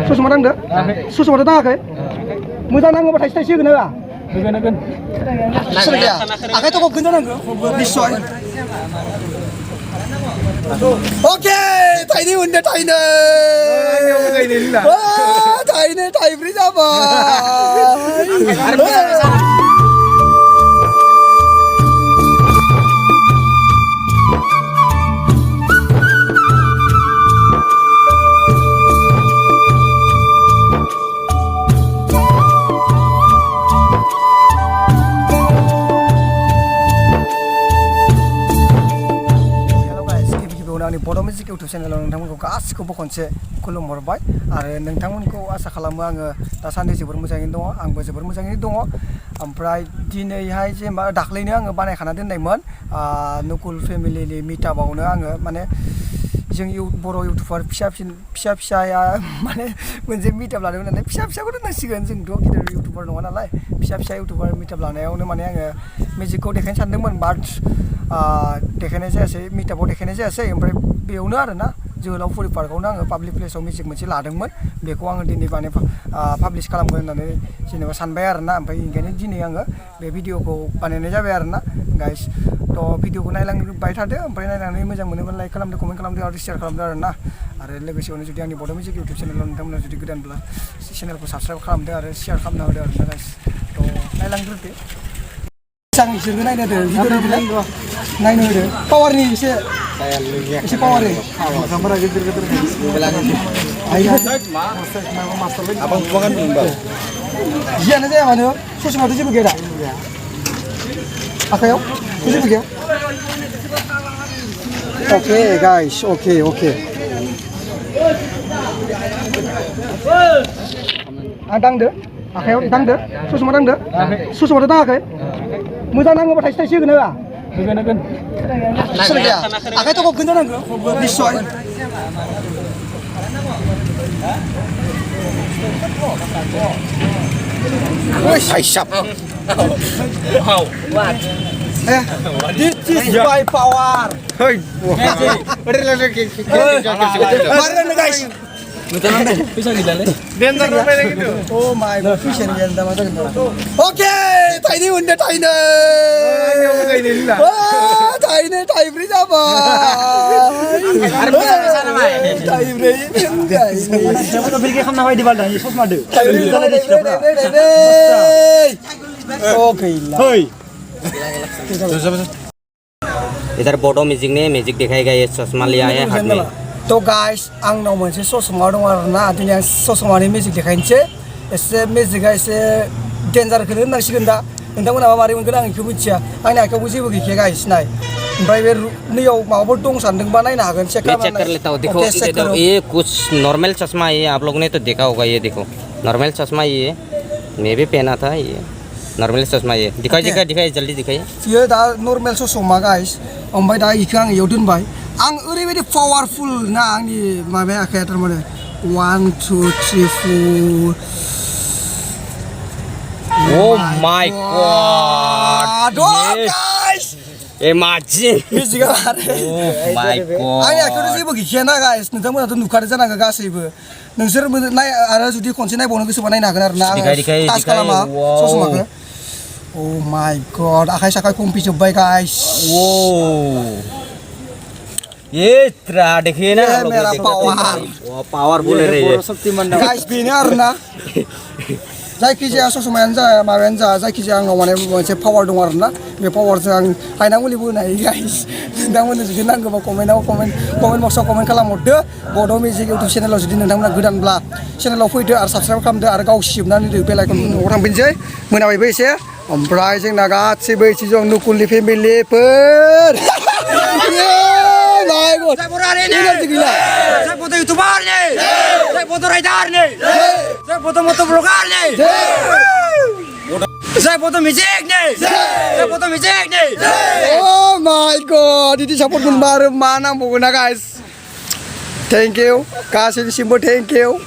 ससमा दांदो ससमाथ' दाङाखै मोजां नाङोबा थाइसे थाइसे होगोन होआ होगोन आखाइ थखबगोन जानांगौ निस्सय ओके थाइनै मोनदो थाइनै थाइनै थाइब्रै जाबाय आंनि बड' मिउजिक इउटुब चेनेलाव नोंथांमोनखौ गासिखौबो खनसे खुलुमहरबाय आरो नोंथांमोनखौ आसा खालामो आङो दासान्दि जोबोर मोजाङैनो दङ आंबो जोबोर मोजाङैनो दङ ओमफ्राय दिनैहाय जेनेबा दाख्लैनो आङो बानायखाना दोननायमोन नकुल फेमिलिनि मिटआपआवनो आङो माने जों बर' इउटुबार फिसाया माने मोनसे मिटआप लादोंमोन नालाय फिसाखौथ' होननांसिगोन जोंथ' गिदिर इउटुबार नङा नालाय फिसा इउटुबार मिटआप लानायावनो माने आङो मिउजिकखौ देखायनो सानदोंमोन बाट देखायनाय जायासै मिटआपआव देखायनाय जायासै ओमफ्राय बेयावनो आरोना जोहोलावफुरि पार्कआवनो आङो पाब्लिक प्लेसाव मिउजिक मोनसे लादोंमन बेखौ आङो दिनै माने पाब्लिश खालामगोन होननानै जेनेबा सानबाय आरोना ओमफ्राय ओंखायनो दिनै आङो बे भिडिअखौ बानायनाय जाबाय आरोना गाइस थ' भिडिअखौ नायलांबाय थादो ओमफ्राय नायनानै मोजां मोनोबा लाइक खालामदो कमेन्ट खालामदो आरो शेयार खालामदो आरोना आरो लोगोसेयावनो जुदि आंनि बड' मिउजिक इउटुब चेनेलाव नोंथांमोना जुदि गोदानब्ला चेनेलखौ साबसक्राइब खालामदो आरो शेयार खालामना होदो आरोना गाइस थ' नायलांग्रोदो आं इसोरखौ नायनो होदो भिडिअ नायनो होदो पावारनि एसे पावारनि जियानो जाया मानो ससमाथ' जेबो गैया दा आखायाव जेबो गैया ओके गाइस ओके आं दांदो आखायाव दांदो ससमा दांदो ससमाथ' दाङाखै मोजां नाङोबा थाइसे थाइसे होगोन होआ होगोन आखाइ थखबगोन जानांगौ निस्सय This is my power. Guys. Bisa gila Dengar gitu. Oh my god, vision yang sama tuh. Oke, taini udah taini. Wah, taini taibri apa? Taibri guys. Siapa tuh beli kamu nawai di baldan, Yesus madu. Taibri. Oke lah. Hoi. इधर Bodo music ने music दिखाएगा ये चश्मा लिया है हाथ में तो guys आंनाव मोनसे ससमा दं आरोना दिनै आं ससमानि मिउजिक देखायनोसै एसे मिउजिकआ एसे डेन्जारखौनो होननांसिगोन दा नोंथांमोना मारै मोनगोन आं बेखौ मिथिया आंनि आखायावबो जेबो गैखाया गाइस नाय ओमफ्राय बे नैयाव माबाफोर दं सानदोंबा नायनो हागोन चेक कर लेता हूं देखो ये कुछ नॉर्मल चश्मा है आप लोगों ने तो देखा होगा ये देखो नॉर्मल चश्मा ये मैं भी पहना था ये नॉर्मल चश्मा ये दिखाइए जल्दी दिखाइए ये दा नॉर्मल चश्मा गाइस ओमफ्राय दा इखौ आं इयाव दोनबाय आं ओरैबायदि पावारफुल ना आंनि माबाया आखाया थारमाने 1 2 3 4 Oh my god guys imagine मिउजिकआ Oh my god आंनि आखायावथ' जेबो गैखाया ना गाइस नोंथांमोनाथ' नुखादों जानांगौ गासैबो नोंसोर नाय आरो जुदि खनसे नायबावनो गोसोबा नायनो हागोन आरोना आं टाच खालामा ससमाखौ Oh my god आखाइ साखाइ कमफिजोब्बाय गाइस ये त्रा देखिए ना मेरा पावरफुल है ये गाइस बेनो आरोना जायखिजाया ससमायानो जा माबायानो जा जायखिजाया आंनाव माने मोनसे पावार दं आरोना बे पावारजों आं हायना मुलिबो होनो हायो गाइस नोंथांमोननो जुदि नांगौबा कमेन्ट बक्सआव कमेन्ट खालामहरदो बड' मिउजिक इउटुब चेनेलाव जुदि नोंथांमोना गोदानब्ला चेनेलाव फैदो आरो साबसक्राइब खालामदो आरो गाव सिबनानै होदो बेल आइकनखौ न'आव थांफिनसै मोनाबायबो एसे ओमफ्राय जोंना गासैबो एसे जों नकुलनि फेमिलिफोर Saya foto hari ini, saya foto youtuber nih, saya foto rider nih, saya foto motovlogger nih, saya foto musik nih, saya foto musik nih. Oh my god, ini support baru mana pokoknya guys. Thank you, kasih simbol thank you.